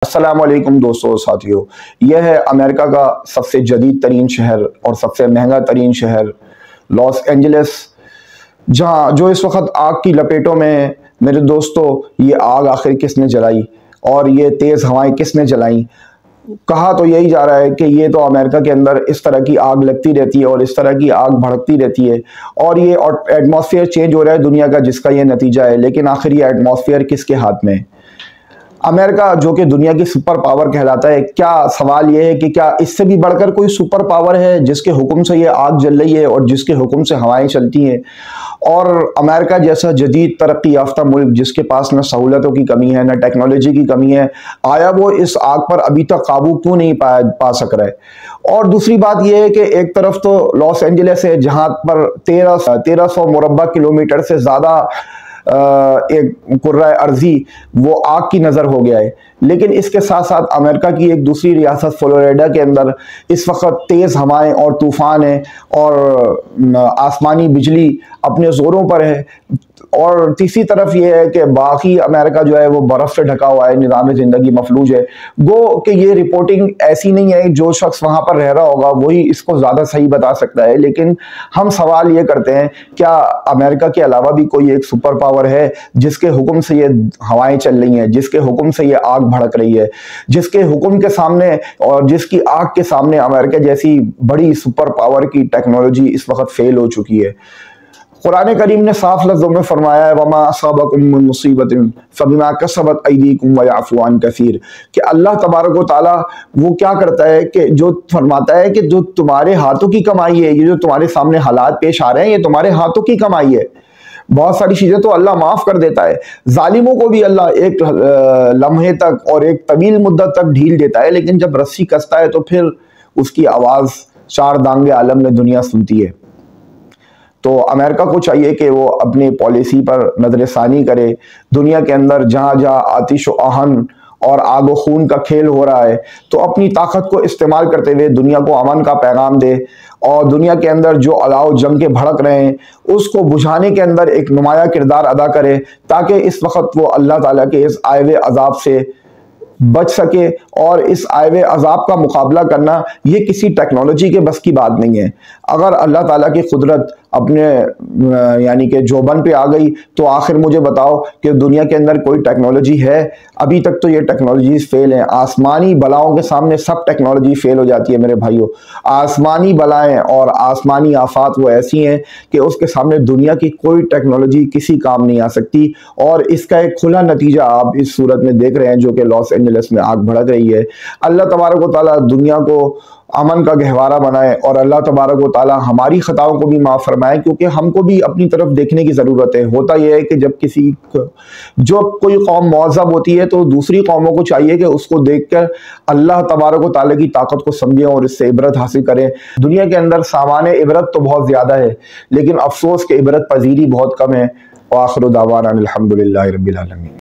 السلام علیکم دوستو ساتھیو، یہ ہے امریکہ کا سب سے جدید ترین شہر اور سب سے مہنگا ترین شہر لاس اینجلس، جہاں جو اس وقت آگ کی لپیٹوں میں ہے۔ میرے دوستو، یہ آگ آخر کس نے جلائی اور یہ تیز ہوائیں کس نے جلائیں؟ کہا تو یہی جا رہا ہے کہ یہ تو امریکہ کے اندر اس طرح کی آگ لگتی رہتی ہے اور اس طرح کی آگ بھڑکتی رہتی ہے اور یہ ایٹماسفیئر چینج ہو رہا ہے دنیا کا، جس کا یہ نتیجہ ہے۔ لیکن آخر یہ ایٹماسفیئر کس کے ہاتھ میں ہے؟ امریکہ جو کہ دنیا کی سپر پاور کہلاتا ہے، کیا سوال یہ ہے کہ کیا اس سے بھی بڑھ کر کوئی سپر پاور ہے جس کے حکم سے یہ آگ جل رہی ہے اور جس کے حکم سے ہوائیں چلتی ہیں؟ اور امریکہ جیسا جدید ترقی یافتہ ملک جس کے پاس نہ سہولتوں کی کمی ہے نہ ٹیکنالوجی کی کمی ہے، آیا وہ اس آگ پر ابھی تک قابو کیوں نہیں پا سک رہا ہے؟ اور دوسری بات یہ ہے کہ ایک طرف تو لاس اینجلس ہے جہاں پر 1300 مربع کلومیٹر سے زیادہ ایک کرۂ ارضی وہ آگ کی نظر ہو گیا ہے، لیکن اس کے ساتھ ساتھ امریکہ کی ایک دوسری ریاست فلوریڈا کے اندر اس وقت تیز ہوائیں اور طوفان ہیں اور آسمانی بجلی اپنے زوروں پر ہے۔ اور تیسری طرف یہ ہے کہ باقی امریکہ جو ہے وہ برف سے ڈھکا ہوا ہے، نظام زندگی مفلوج ہے۔ گو کہ یہ رپورٹنگ ایسی نہیں ہے، جو شخص وہاں پر رہ رہا ہوگا وہی اس کو زیادہ صحیح بتا سکتا ہے، لیکن ہم سوال یہ کرتے ہیں کیا امریکہ کے علاوہ بھی کوئی ایک سپر پاور ہے جس کے حکم سے یہ ہوائیں چل رہی ہیں، جس کے حکم سے یہ آگ بھڑک رہی ہے، جس کے حکم کے سامنے اور جس کی آگ کے سامنے امریکہ جیسی بڑی سپر پاور کی ٹیکنالوجی اس وقت فیل ہو چکی ہے؟ قرآن کریم نے صاف لفظوں میں فرمایا ہے وَمَا أَصَابَكُم مِّن مُّصِيبَةٍ فَبِمَا كَسَبَتْ أَيْدِيكُمْ وَيَعْفُو عَن كَثِيرٍ، کہ اللہ تبارک و تعالیٰ وہ کیا کرتا ہے کہ جو فرماتا ہے کہ جو تمہارے ہاتھوں کی کمائی ہے، یہ جو تمہارے سامنے حالات پیش آ رہے ہیں یہ تمہارے ہاتھوں کی کمائی ہے۔ بہت ساری چیزیں تو اللہ معاف کر دیتا ہے، ظالموں کو بھی اللہ ایک لمحے تک اور ایک طویل مدت تک ڈھیل دیتا ہے، لیکن جب رسی کستا ہے تو پھر اس کی آواز چار دانگ عالم میں دنیا سنتی ہے۔ تو امریکہ کو چاہیے کہ وہ اپنی پالیسی پر نظر ثانی کرے، دنیا کے اندر جہاں جہاں آتش و آہن اور آگ و خون کا کھیل ہو رہا ہے تو اپنی طاقت کو استعمال کرتے ہوئے دنیا کو امن کا پیغام دے، اور دنیا کے اندر جو الاؤ جنگ کے بھڑک رہے ہیں اس کو بجھانے کے اندر ایک نمایاں کردار ادا کرے، تاکہ اس وقت وہ اللہ تعالیٰ کے اس آئے ہوئے عذاب سے بچ سکے۔ اور اس آئے ہوئے عذاب کا مقابلہ کرنا یہ کسی ٹیکنالوجی کے بس کی بات نہیں ہے۔ اگر اللہ تعالیٰ کی قدرت اپنے یعنی کہ جوبن پہ آ گئی تو آخر مجھے بتاؤ کہ دنیا کے اندر کوئی ٹیکنالوجی ہے؟ ابھی تک تو یہ ٹیکنالوجیز فیل ہیں۔ آسمانی بلاؤں کے سامنے سب ٹیکنالوجی فیل ہو جاتی ہے میرے بھائیوں۔ آسمانی بلائیں اور آسمانی آفات وہ ایسی ہیں کہ اس کے سامنے دنیا کی کوئی ٹیکنالوجی کسی کام نہیں آ سکتی، اور اس کا ایک کھلا نتیجہ آپ اس صورت میں دیکھ رہے ہیں جو کہ لاس اینجلس میں آگ بھڑک رہی ہے۔ اللہ تبارک و تعالیٰ دنیا کو امن کا گہوارہ بنائے اور اللہ تبارک و تعالیٰ ہماری خطاؤں کو بھی معاف فرمائے، کیونکہ ہم کو بھی اپنی طرف دیکھنے کی ضرورت ہے۔ ہوتا یہ ہے کہ جب کوئی قوم معذب ہوتی ہے تو دوسری قوموں کو چاہیے کہ اس کو دیکھ کر اللہ تبارک و تعالیٰ کی طاقت کو سمجھیں اور اس سے عبرت حاصل کریں۔ دنیا کے اندر سامان عبرت تو بہت زیادہ ہے، لیکن افسوس کہ عبرت پذیری بہت کم ہے۔ وآخر دعوانا الحمدللہ رب العالمین۔